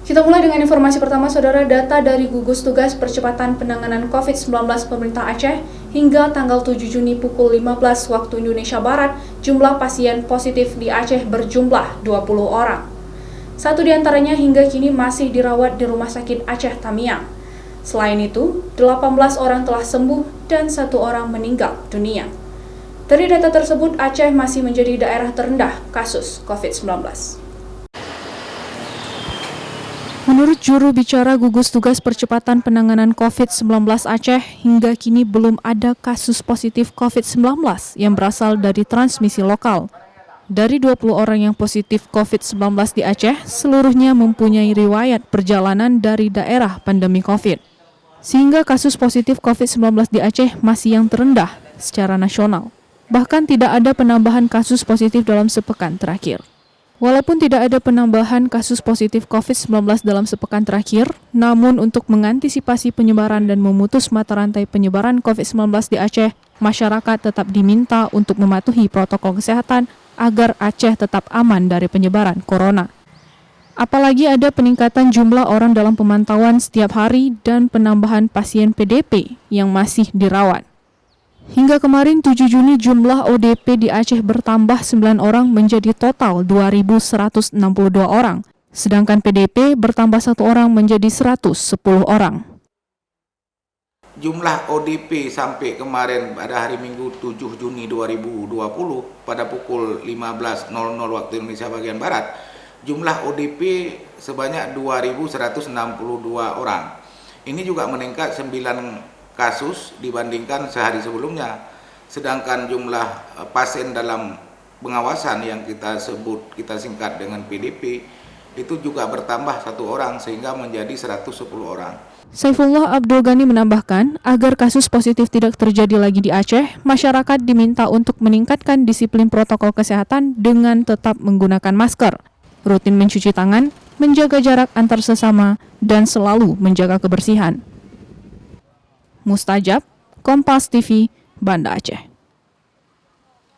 Kita mulai dengan informasi pertama, Saudara. Data dari Gugus Tugas Percepatan Penanganan COVID-19 Pemerintah Aceh hingga tanggal 7 Juni pukul 15 waktu Indonesia Barat, jumlah pasien positif di Aceh berjumlah 20 orang. Satu di antaranya hingga kini masih dirawat di Rumah Sakit Aceh Tamiang. Selain itu, 18 orang telah sembuh dan 1 orang meninggal dunia. Dari data tersebut, Aceh masih menjadi daerah terendah kasus COVID-19. Menurut juru bicara Gugus Tugas Percepatan Penanganan COVID-19 Aceh, hingga kini belum ada kasus positif COVID-19 yang berasal dari transmisi lokal. Dari 20 orang yang positif COVID-19 di Aceh, seluruhnya mempunyai riwayat perjalanan dari daerah pandemi COVID. Sehingga kasus positif COVID-19 di Aceh masih yang terendah secara nasional. Bahkan tidak ada penambahan kasus positif dalam sepekan terakhir. Walaupun tidak ada penambahan kasus positif COVID-19 dalam sepekan terakhir, namun untuk mengantisipasi penyebaran dan memutus mata rantai penyebaran COVID-19 di Aceh, masyarakat tetap diminta untuk mematuhi protokol kesehatan agar Aceh tetap aman dari penyebaran corona. Apalagi ada peningkatan jumlah orang dalam pemantauan setiap hari dan penambahan pasien PDP yang masih dirawat. Hingga kemarin 7 Juni jumlah ODP di Aceh bertambah 9 orang menjadi total 2.162 orang, sedangkan PDP bertambah 1 orang menjadi 110 orang. Jumlah ODP sampai kemarin pada hari Minggu 7 Juni 2020 pada pukul 15.00 waktu Indonesia bagian Barat, jumlah ODP sebanyak 2.162 orang. Ini juga meningkat 9 kasus dibandingkan sehari sebelumnya, sedangkan jumlah pasien dalam pengawasan yang kita singkat dengan PDP itu juga bertambah 1 orang sehingga menjadi 110 orang. Saifullah Abdul Ghani menambahkan, agar kasus positif tidak terjadi lagi di Aceh, masyarakat diminta untuk meningkatkan disiplin protokol kesehatan dengan tetap menggunakan masker, rutin mencuci tangan, menjaga jarak antar sesama, dan selalu menjaga kebersihan. Mustajab, Kompas TV, Banda Aceh.